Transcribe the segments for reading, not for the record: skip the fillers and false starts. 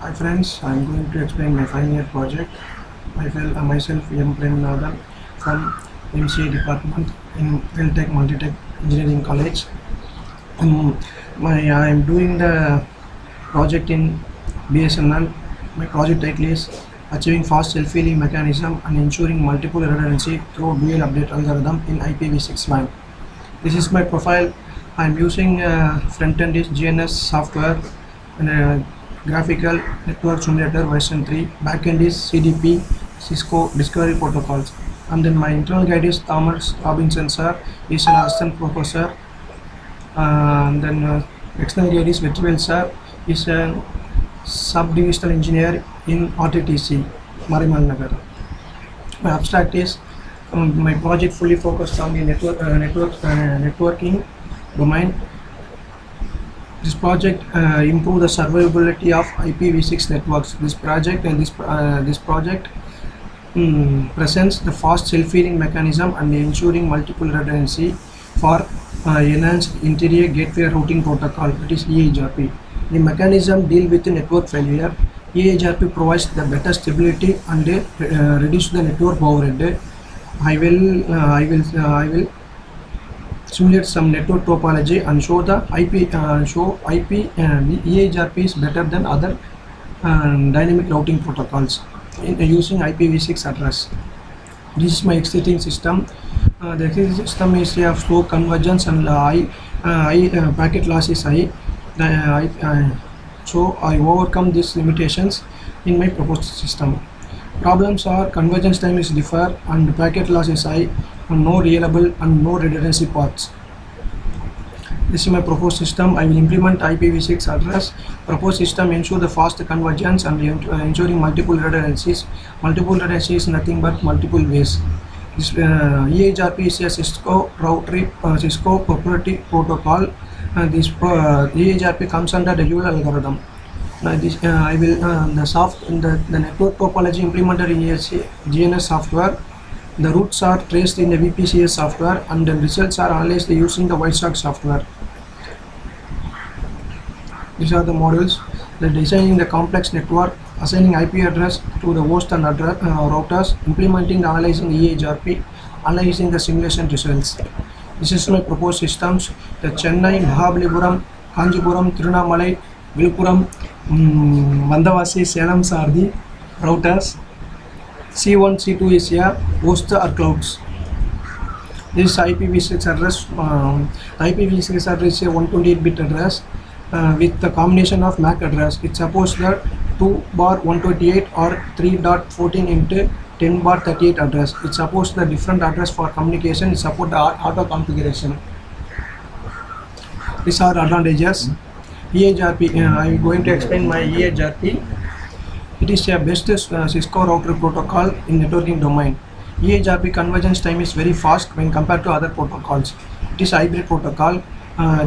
Hi friends, I am going to explain my final year project. Myself M. Premnathan from MCA department in Philtech Multitech Engineering College. I am doing the project in BSNL. My project title is Achieving Fast Self-Healing Mechanism and Ensuring Multiple Redundancy Through Dual Update Algorithm in IPv6 WAN. This is my profile. I am using front-end is GNS software and graphical network simulator version 3. Backend is CDP Cisco Discovery Protocols. And then my internal guide is Thomas Robinson sir. He's an assistant professor. And then external guide is Vetrivel sir. He's a sub-divisional engineer in RTTC, Marimal Nagar. My abstract is my project fully focused on the networking domain. This project improve the survivability of IPv6 networks. This project presents the fast self-healing mechanism and ensuring multiple redundancy for enhanced interior gateway routing protocol, that is EHRP. The mechanism deal with the network failure. EHRP provides the better stability and reduce the network overhead. I will simulate some network topology and show the EHRP is better than other dynamic routing protocols using IPv6 address. This is my existing system. The existing system is of slow convergence and packet loss is high. So I overcome these limitations in my proposed system. Problems are convergence time is differ and packet loss is high and no reliable and no redundancy paths. This is my proposed system. I will implement IPv6 address. Proposed system ensure the fast convergence and ensuring multiple redundancies. Multiple redundancy is nothing but multiple ways. This EHRP is a Cisco proprietary protocol. This EHRP comes under the dual algorithm. The network topology implemented in GNS software. The routes are traced in the VPCS software and the results are analyzed using the Wireshark software. These are the modules. The designing the complex network, assigning IP address to the host and routers, implementing the analyzing the EHRP, analyzing the simulation results. This is my proposed systems. The Chennai, Mahabalipuram, Kanjipuram, Tirunamalai, Viluppuram, Vandavasi, Salem are the routers. C1, C2 is a host or clouds. This IPv6 address. IPv6 address is a 128-bit address with the combination of MAC address. It supports the 2/128 or 3.14 into 10/38 address. It supports the different address for communication. It supports the auto configuration. These are advantages. EHRP. I am going to explain my EHRP. It is a best Cisco router protocol in networking domain. EHRP convergence time is very fast when compared to other protocols. It is a hybrid protocol.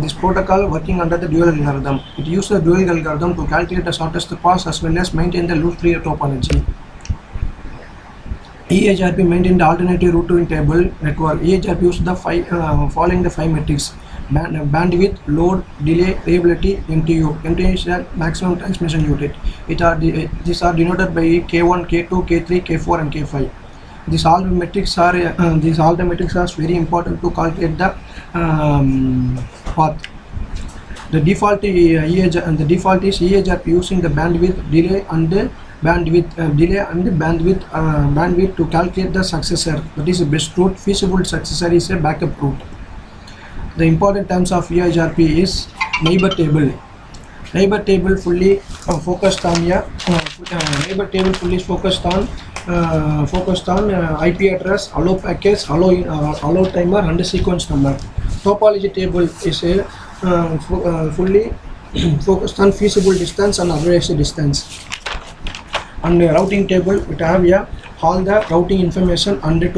This protocol working under the dual algorithm. It uses the dual algorithm to calculate the shortest path as well as maintain the loop-free topology. EHRP maintain the alternative routing table network. EHRP uses the following the 5 metrics: bandwidth, load, delay, reliability, MTU. MTU is the maximum transmission unit. These are denoted by K1, K2, K3, K4 and K5. These all the metrics are very important to calculate the path. The default is EHRP using the bandwidth, delay and the bandwidth to calculate the successor. That is the best route. Feasible successor is a backup route. The important terms of EHRP is neighbor table. Neighbor table fully focused on IP address, allow packets, allow timer and sequence number. Topology table is a fully focused on feasible distance and advertised distance. And the routing table, we have all the routing information and the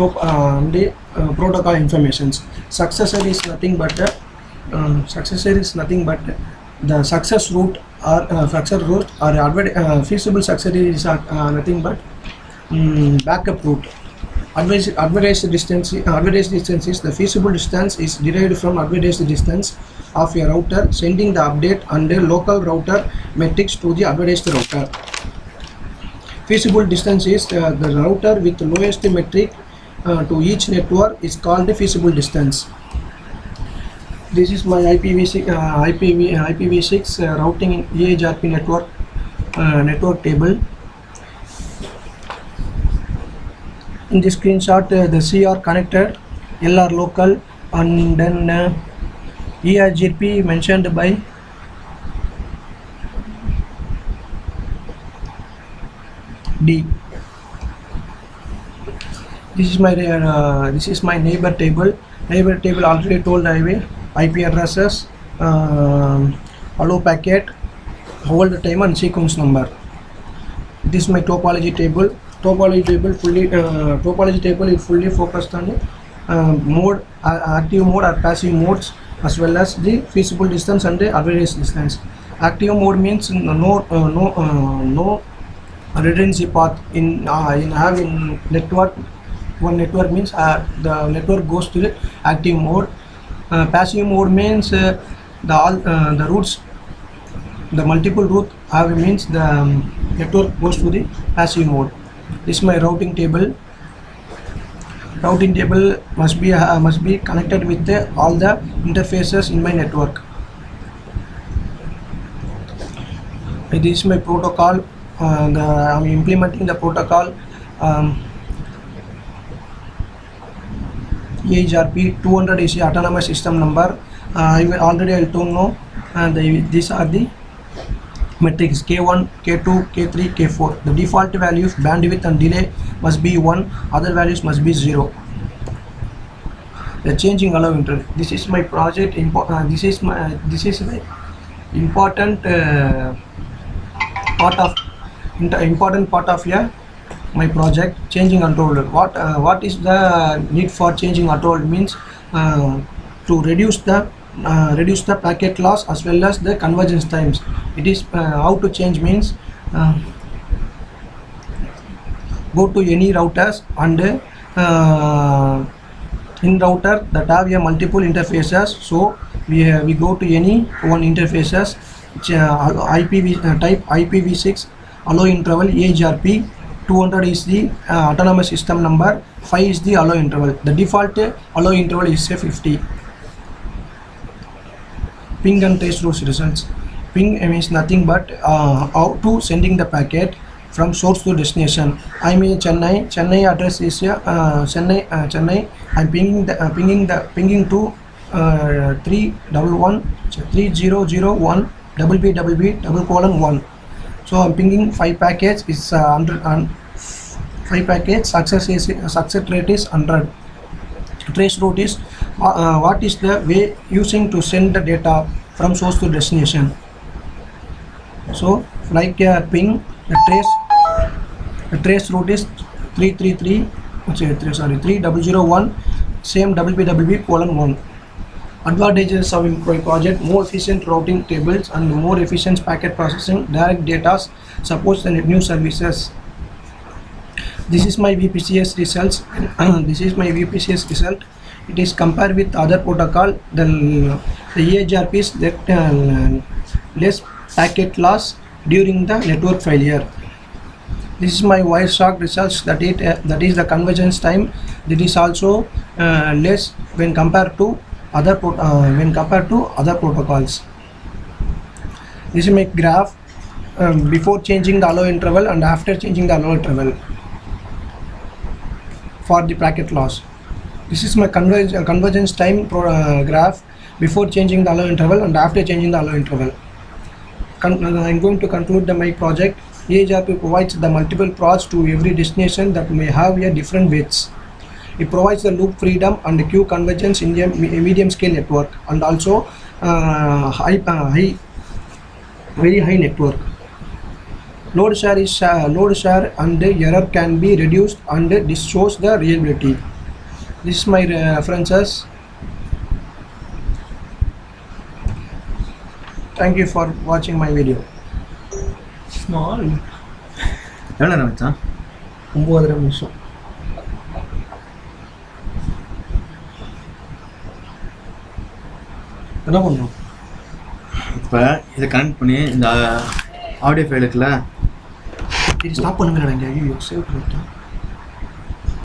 protocol informations. Successor is nothing but the success route or feasible successor is nothing but backup route. Advertised distance is the feasible distance is derived from advertised distance of a router sending the update and the local router metrics to the advertised router. Feasible distance is the router with lowest metric to each network is called the feasible distance. This is my IPv6 routing in EHRP network table. In this screenshot, the CR connected, LR local, and then ERGP mentioned by D. This is my neighbor table. Neighbor table already told IP addresses, hello packet, hold time and sequence number. This is my topology table. Topology table is fully focused on mode, active mode or passive modes, as well as the feasible distance and the average distance. Active mode means no redundancy path in network. One network means the network goes to the active mode. Passive mode means the routes, the multiple route have means the network goes to the passive mode. This is my routing table. Routing table must be connected with all the interfaces in my network. This is my protocol. I'm implementing the protocol EHRP 200 is the autonomous system number. I'll told no. These are the metrics K1, K2, K3, K4. The default values bandwidth and delay must be 1. Other values must be 0. The changing allow interval. This is my project. This is my important part of my project. Changing controller. What is the need for changing controller means to reduce the packet loss as well as the convergence times. It is how to change means go to any routers and in router that have multiple interfaces. So we go to any one interfaces. Type IPv6 allow interval EHRP 200 is the autonomous system number, 5 is the allow interval. The default allow interval is 50. Ping and trace route results. Ping means nothing but how to sending the packet from source to destination. I'm in Chennai. Chennai address is Chennai. I'm pinging to 3001 BBB:1. So I'm pinging 5 packets. It's 100 and 5 packets. Success rate is 100. Trace route is what is the way using to send the data from source to destination. So like ping, the trace route is 3001 same BBB:1. Advantages of my project: more efficient routing tables and more efficient packet processing, direct data, supports and new services. This is my VPCS results. This is my VPCS result. It is compared with other protocol. The EHRP is less packet loss during the network failure. This is my Wireshark results. That is the convergence time. That is also less when compared to other protocols. This is my graph before changing the allow interval and after changing the allow interval for the packet loss. This is my convergence time graph before changing the allow interval and after changing the allow interval. I'm going to conclude my project. EHRP provides the multiple paths to every destination that may have different weights. It provides the loop freedom and the queue convergence in a medium scale network, and also very high network. Load share and the error can be reduced, and this shows the reliability. This is my references. Thank you for watching my video. Small. எவ்வளோ நேரம் வச்சான்? 9.5 நிமிஷம். என்ன பண்ணுறோம் இப்போ இதை connect பண்ணி இந்த ஆடியோ ஃபைலுக்குள்ள இது ஸ்டாப் பண்ணுங்க இங்கே ஐயோ சேவ் பண்ணிட்டேன்